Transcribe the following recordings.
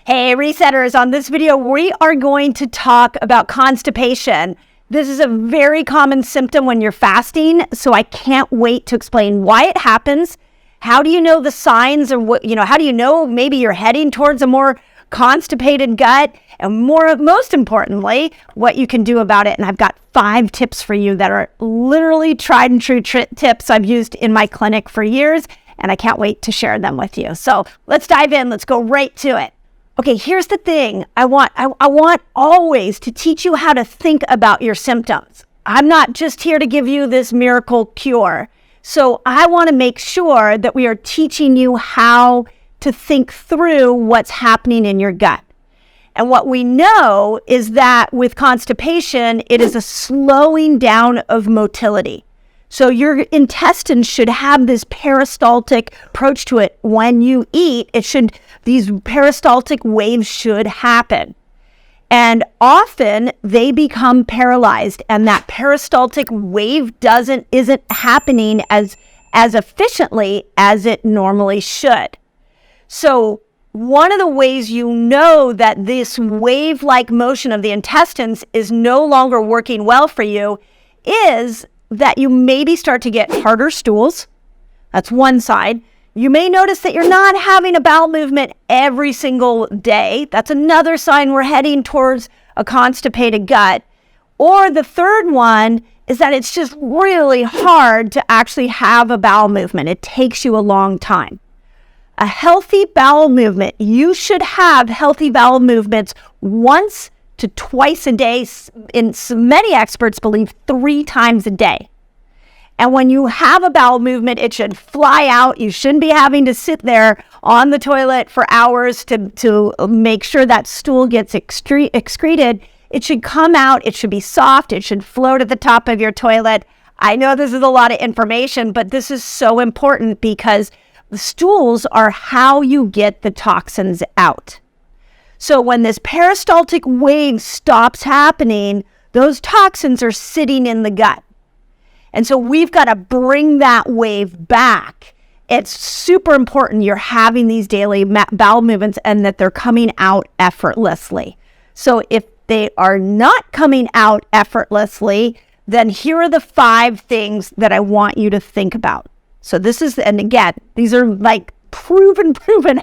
Hey resetters, on this video we are going to talk about constipation. This is a very common symptom when you're fasting, so I can't wait to explain why it happens. How do you know the signs, or how do you know maybe you're heading towards a more constipated gut, and most importantly, what you can do about it. And I've got 5 tips for you that are literally tried and true tips I've used in my clinic for years, and I can't wait to share them with you. So let's dive in. Let's go right to it. Okay, here's the thing. I want always to teach you how to think about your symptoms. I'm not just here to give you this miracle cure. So I want to make sure that we are teaching you how to think through what's happening in your gut. And what we know is that with constipation, it is a slowing down of motility. So your intestines should have this peristaltic approach to it. When you eat, these peristaltic waves should happen. And often they become paralyzed, and that peristaltic wave isn't happening as efficiently as it normally should. So one of the ways you know that this wave-like motion of the intestines is no longer working well for you is that you maybe start to get harder stools. That's one side. You may notice that you're not having a bowel movement every single day. That's another sign we're heading towards a constipated gut. Or the third one is that it's just really hard to actually have a bowel movement. It takes you a long time. A healthy bowel movement, you should have healthy bowel movements once to twice a day. Many experts believe 3 times a day. And when you have a bowel movement, it should fly out. You shouldn't be having to sit there on the toilet for hours to make sure that stool gets excreted. It should come out. It should be soft. It should float at the top of your toilet. I know this is a lot of information, but this is so important because the stools are how you get the toxins out. So when this peristaltic wave stops happening, those toxins are sitting in the gut. And so we've got to bring that wave back. It's super important you're having these daily bowel movements and that they're coming out effortlessly. So if they are not coming out effortlessly, then here are the 5 things that I want you to think about. So and again, these are like proven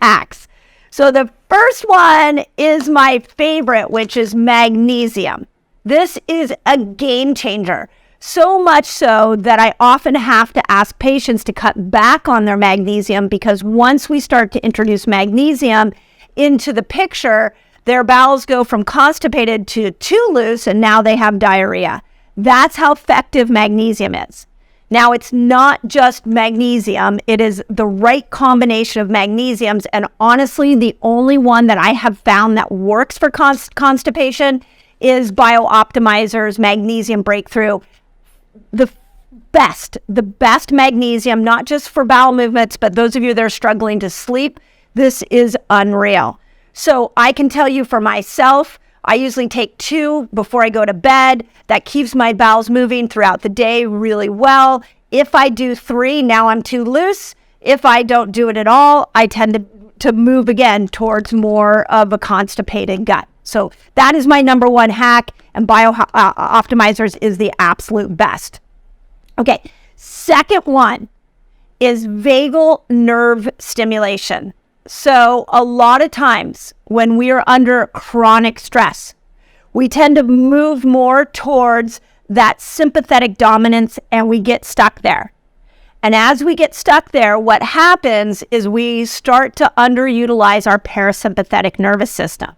hacks. So the first one is my favorite, which is magnesium. This is a game changer. So much so that I often have to ask patients to cut back on their magnesium, because once we start to introduce magnesium into the picture, their bowels go from constipated to too loose, and now they have diarrhea. That's how effective magnesium is. Now, it's not just magnesium. It is the right combination of magnesiums. And honestly, the only one that I have found that works for constipation is BioOptimizer's Magnesium Breakthrough. The best magnesium, not just for bowel movements, but those of you that are struggling to sleep, this is unreal. So I can tell you for myself, I usually take 2 before I go to bed. That keeps my bowels moving throughout the day really well. If I do 3, now I'm too loose. If I don't do it at all, I tend to move again towards more of a constipated gut. So that is my number 1 hack, and BioOptimizers is the absolute best. Okay, second one is vagal nerve stimulation. So a lot of times when we are under chronic stress, we tend to move more towards that sympathetic dominance, and we get stuck there. And as we get stuck there, what happens is we start to underutilize our parasympathetic nervous system.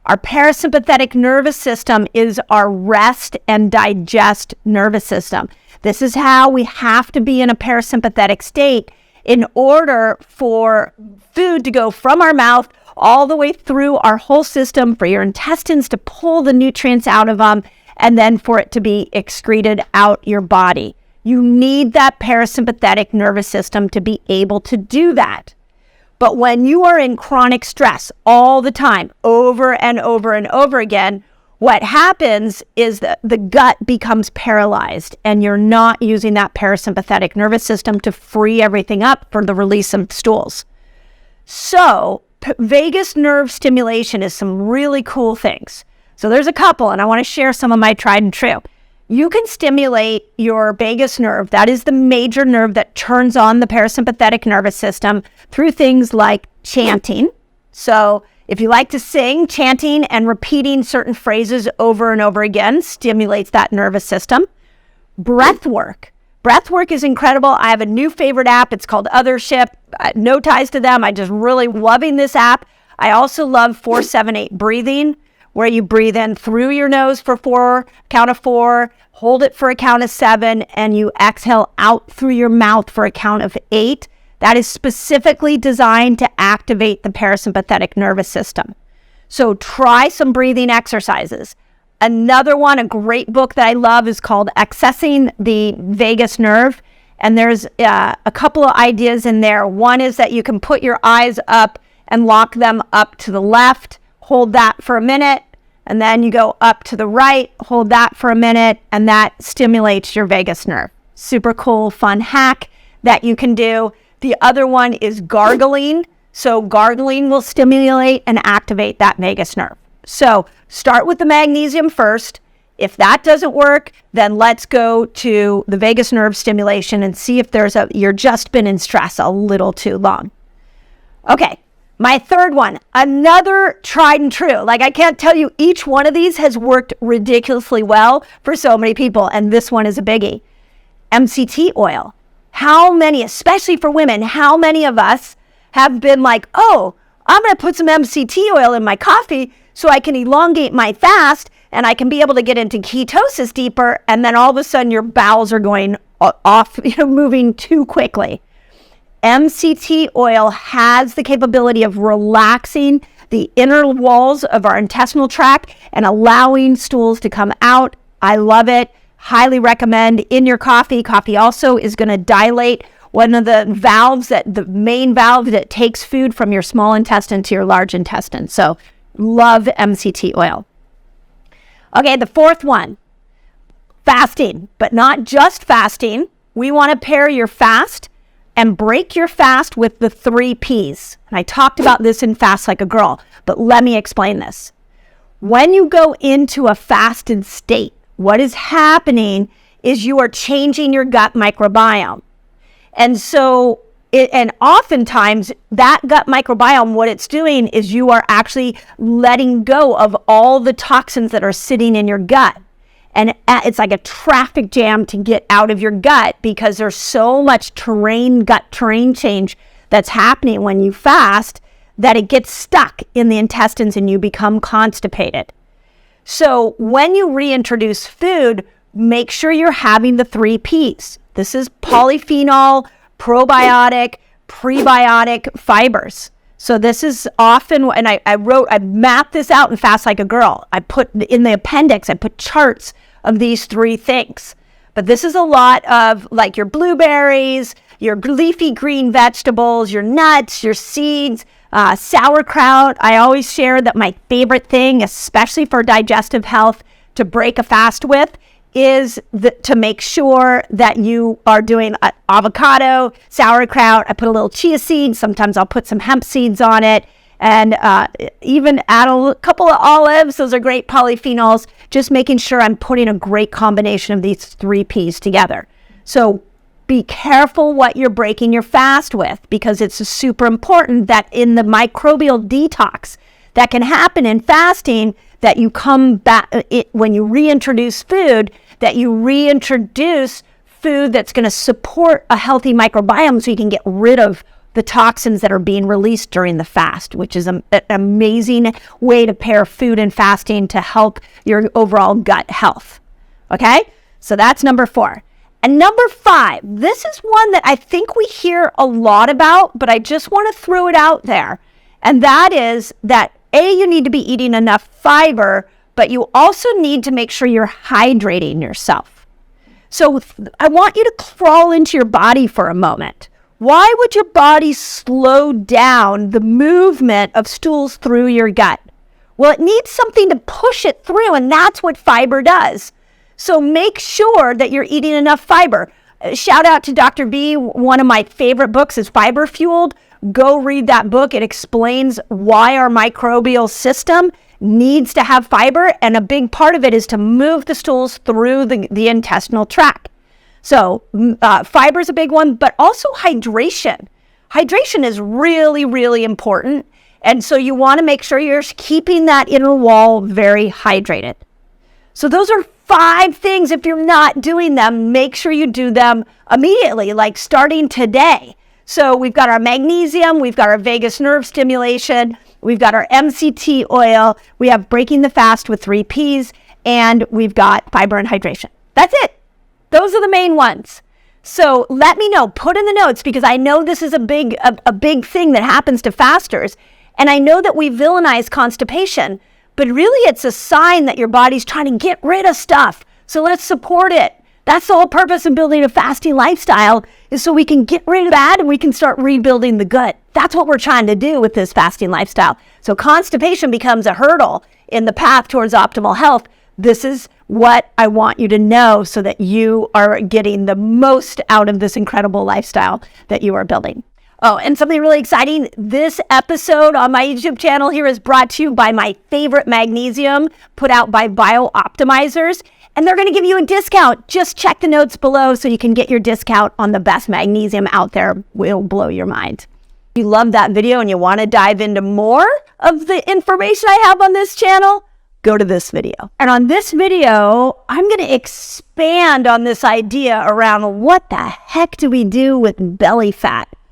Our parasympathetic nervous system is our rest and digest nervous system. This is how we have to be in a parasympathetic state in order for food to go from our mouth all the way through our whole system, for your intestines to pull the nutrients out of them, and then for it to be excreted out your body. You need that parasympathetic nervous system to be able to do that. But when you are in chronic stress all the time, over and over and over again, what happens is that the gut becomes paralyzed, and you're not using that parasympathetic nervous system to free everything up for the release of stools. So vagus nerve stimulation is some really cool things. So there's a couple, and I want to share some of my tried and true. You can stimulate your vagus nerve. That is the major nerve that turns on the parasympathetic nervous system through things like chanting. So if you like to sing, chanting and repeating certain phrases over and over again stimulates that nervous system. Breath work. Breath work is incredible. I have a new favorite app. It's called Othership. No ties to them. I just really loving this app. I also love 4-7-8 breathing, where you breathe in through your nose for 4, count of 4, hold it for a count of 7, and you exhale out through your mouth for a count of 8. That is specifically designed to activate the parasympathetic nervous system. So try some breathing exercises. Another one, a great book that I love, is called Accessing the Vagus Nerve. And there's a couple of ideas in there. One is that you can put your eyes up and lock them up to the left, hold that for a minute, and then you go up to the right, hold that for a minute, and that stimulates your vagus nerve. Super cool, fun hack that you can do. The other one is gargling. So gargling will stimulate and activate that vagus nerve. So start with the magnesium first. If that doesn't work, then let's go to the vagus nerve stimulation and see if you're just been in stress a little too long. Okay. My third one, another tried and true. Like, I can't tell you, each one of these has worked ridiculously well for so many people, and this one is a biggie. MCT oil. How many, especially for women, how many of us have been like, oh, I'm going to put some MCT oil in my coffee so I can elongate my fast and I can be able to get into ketosis deeper, and then all of a sudden your bowels are going off, moving too quickly. MCT oil has the capability of relaxing the inner walls of our intestinal tract and allowing stools to come out. I love it. Highly recommend in your coffee. Coffee also is going to dilate one of the main valve that takes food from your small intestine to your large intestine. So love MCT oil. Okay, the fourth one, fasting, but not just fasting. We want to pair your fast and break your fast with the 3 Ps. And I talked about this in Fast Like a Girl, but let me explain this. When you go into a fasted state, what is happening is you are changing your gut microbiome. And so, and oftentimes that gut microbiome, what it's doing is you are actually letting go of all the toxins that are sitting in your gut. And it's like a traffic jam to get out of your gut because there's so much gut terrain change that's happening when you fast that it gets stuck in the intestines and you become constipated. So when you reintroduce food, make sure you're having the 3 Ps. This is polyphenol, probiotic, prebiotic fibers. So this is often, and I mapped this out in Fast Like a Girl. I put in the appendix, I put charts of these 3 things. But this is a lot of like your blueberries, your leafy green vegetables, your nuts, your seeds, sauerkraut. I always share that my favorite thing, especially for digestive health, to break a fast with is to make sure that you are doing avocado, sauerkraut. I put a little chia seeds. Sometimes I'll put some hemp seeds on it. And even add a couple of olives. Those are great polyphenols. Just making sure I'm putting a great combination of these 3 Ps together. So be careful what you're breaking your fast with, because it's super important that in the microbial detox that can happen in fasting, that you come back when you reintroduce food, that you reintroduce food that's going to support a healthy microbiome so you can get rid of the toxins that are being released during the fast, which is an amazing way to pair food and fasting to help your overall gut health. Okay, so that's number 4. And number 5, this is one that I think we hear a lot about, but I just want to throw it out there. And that is that you need to be eating enough fiber, but you also need to make sure you're hydrating yourself. So I want you to crawl into your body for a moment. Why would your body slow down the movement of stools through your gut? Well, it needs something to push it through, and that's what fiber does. So make sure that you're eating enough fiber. Shout out to Dr. B. One of my favorite books is Fiber Fueled, Go read that book. It explains why our microbial system needs to have fiber, and a big part of it is to move the stools through the intestinal tract. So fiber is a big one, but also hydration. Hydration is really, really important. And so you want to make sure you're keeping that inner wall very hydrated. So those are 5 things. If you're not doing them, make sure you do them immediately, like starting today. So we've got our magnesium, we've got our vagus nerve stimulation, we've got our MCT oil, we have breaking the fast with 3 Ps, and we've got fiber and hydration. That's it. Those are the main ones. So let me know, put in the notes, because I know this is a big thing that happens to fasters. And I know that we villainize constipation, but really it's a sign that your body's trying to get rid of stuff. So let's support it. That's the whole purpose of building a fasting lifestyle, is so we can get rid of bad and we can start rebuilding the good. That's what we're trying to do with this fasting lifestyle. So constipation becomes a hurdle in the path towards optimal health. This is what I want you to know so that you are getting the most out of this incredible lifestyle that you are building. Oh, and something really exciting, this episode on my YouTube channel here is brought to you by my favorite magnesium put out by Bio-Optimizers, and they're going to give you a discount. Just check the notes below so you can get your discount on the best magnesium out there. Will blow your mind. If you love that video and you want to dive into more of the information I have on this channel, go to this video. And on this video, I'm going to expand on this idea around what the heck do we do with belly fat?